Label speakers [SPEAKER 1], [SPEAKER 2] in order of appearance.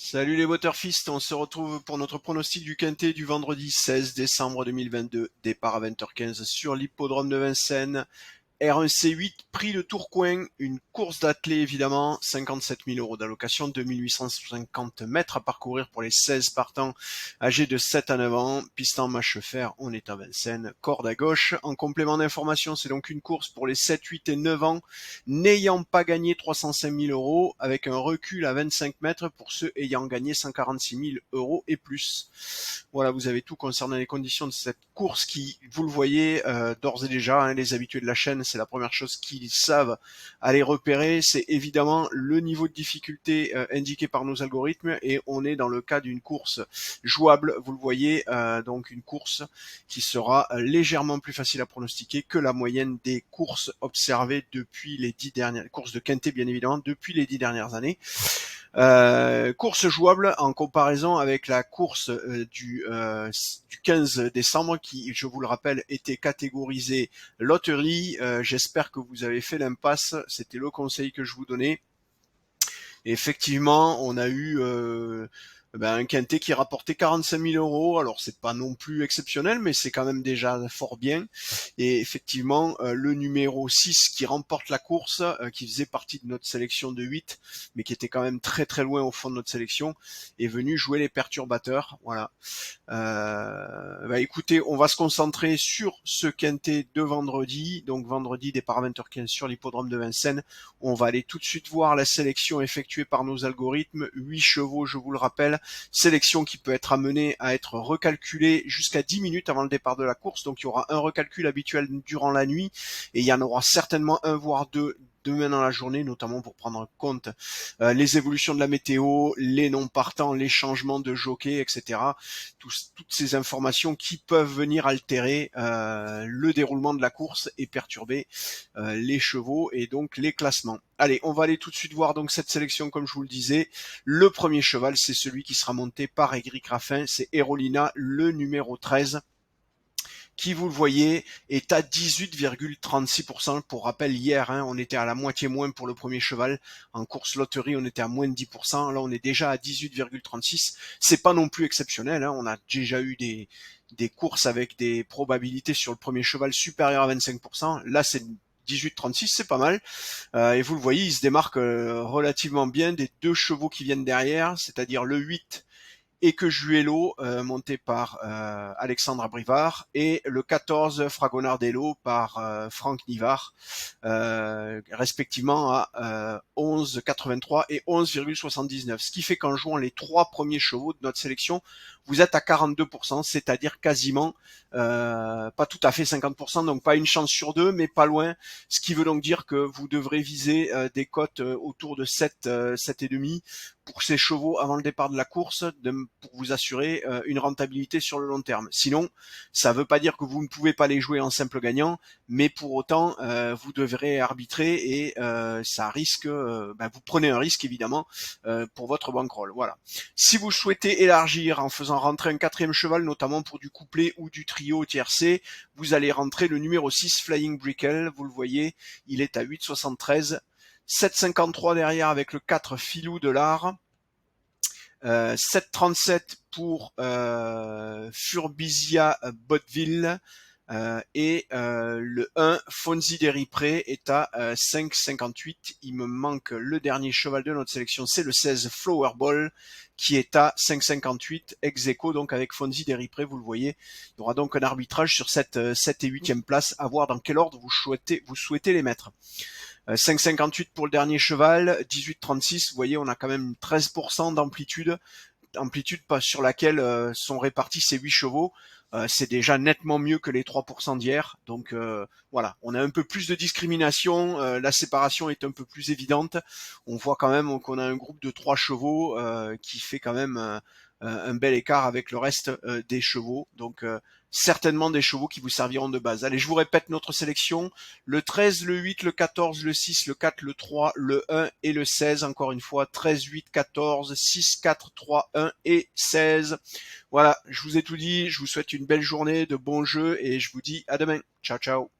[SPEAKER 1] Salut les Waterfist, on se retrouve pour notre pronostic du quintet du vendredi 16 décembre 2022, départ à 20h15 sur l'hippodrome de Vincennes. R1C8, prix de Tourcoing, une course d'athlée évidemment, 57 000 euros d'allocation, 2850 mètres à parcourir pour les 16 partants âgés de 7 à 9 ans, piste en mâche fer, on est à Vincennes, corde à gauche. En complément d'information, c'est donc une course pour les 7, 8 et 9 ans, n'ayant pas gagné 305 000 euros, avec un recul à 25 mètres pour ceux ayant gagné 146 000 euros et plus. Voilà, vous avez tout concernant les conditions de cette course qui, vous le voyez d'ores et déjà, les habitués de la chaîne, c'est la première chose qu'ils savent aller repérer, c'est évidemment le niveau de difficulté indiqué par nos algorithmes, et on est dans le cas d'une course jouable, vous le voyez, donc une course qui sera légèrement plus facile à pronostiquer que la moyenne des courses observées depuis les 10 dernières courses de quintet, bien évidemment, depuis les 10 dernières années. Course jouable en comparaison avec la course du 15 décembre qui, je vous le rappelle, était catégorisée loterie. J'espère que vous avez fait l'impasse, c'était le conseil que je vous donnais. Et effectivement, on a eu un quintet qui rapportait 45 000 euros. Alors c'est pas non plus exceptionnel, mais c'est quand même déjà fort bien. Et effectivement, le numéro 6 qui remporte la course, qui faisait partie de notre sélection de 8, mais qui était quand même très très loin au fond de notre sélection, est venu jouer les perturbateurs. Voilà. Écoutez, on va se concentrer sur ce quintet de vendredi. Donc vendredi, départ à 20h15 sur l'hippodrome de Vincennes. On va aller tout de suite voir la sélection effectuée par nos algorithmes. 8 chevaux, je vous le rappelle. Sélection qui peut être amenée à être recalculée jusqu'à 10 minutes avant le départ de la course. Donc il y aura un recalcul habituel durant la nuit et il y en aura certainement un voire deux demain dans la journée, notamment pour prendre en compte les évolutions de la météo, les non partants, les changements de jockey, etc. Toutes ces informations qui peuvent venir altérer le déroulement de la course et perturber les chevaux et donc les classements. Allez, on va aller tout de suite voir donc cette sélection comme je vous le disais. Le premier cheval, c'est celui qui sera monté par Éric Raffin, c'est Erolina, le numéro 13. Qui, vous le voyez, est à 18,36%. Pour rappel, hier, on était à la moitié moins pour le premier cheval. En course loterie, on était à moins de 10%. Là, on est déjà à 18,36%. C'est pas non plus exceptionnel. On a déjà eu des courses avec des probabilités sur le premier cheval supérieures à 25%. Là, c'est 18,36, c'est pas mal. Et vous le voyez, il se démarque relativement bien des deux chevaux qui viennent derrière, c'est-à-dire le 8 et que Juello, monté par Alexandre Abrivard, et le 14 Fragonardello par Franck Nivard, respectivement à 11,83 et 11,79. Ce qui fait qu'en jouant les trois premiers chevaux de notre sélection, vous êtes à 42%, c'est-à-dire quasiment, pas tout à fait 50%, donc pas une chance sur deux, mais pas loin. Ce qui veut donc dire que vous devrez viser des cotes autour de 7, 7,5 pour ces chevaux avant le départ de la course, pour vous assurer une rentabilité sur le long terme. Sinon, ça ne veut pas dire que vous ne pouvez pas les jouer en simple gagnant, mais pour autant, vous devrez arbitrer et ça risque, vous prenez un risque évidemment pour votre bankroll. Voilà. Si vous souhaitez élargir en faisant rentrer un quatrième cheval, notamment pour du couplet ou du trio tiercé, vous allez rentrer le numéro 6 Flying Brickle. Vous le voyez, il est à 8,73. 7,53 derrière avec le 4 Filou de l'Art. 7,37 pour Furbizia Botteville. Et le 1 Fonzi Deripré est à 5,58. Il me manque le dernier cheval de notre sélection, c'est le 16 Flowerball qui est à 5,58 ex aequo, donc avec Fonzi Deripré, vous le voyez. Il y aura donc un arbitrage sur cette 7 et 8e place, à voir dans quel ordre vous souhaitez les mettre. 5,58 pour le dernier cheval, 18,36, vous voyez, on a quand même 13% d'amplitude sur laquelle sont répartis ces 8 chevaux. C'est déjà nettement mieux que les 3% d'hier. Donc voilà, on a un peu plus de discrimination, la séparation est un peu plus évidente. On voit quand même qu'on a un groupe de 3 chevaux qui fait quand même un bel écart avec le reste des chevaux. Donc certainement des chevaux qui vous serviront de base. Allez, je vous répète notre sélection. Le 13, le 8, le 14, le 6, le 4, le 3, le 1 et le 16. Encore une fois, 13, 8, 14, 6, 4, 3, 1 et 16. Voilà, je vous ai tout dit. Je vous souhaite une belle journée, de bons jeux et je vous dis à demain. Ciao, ciao.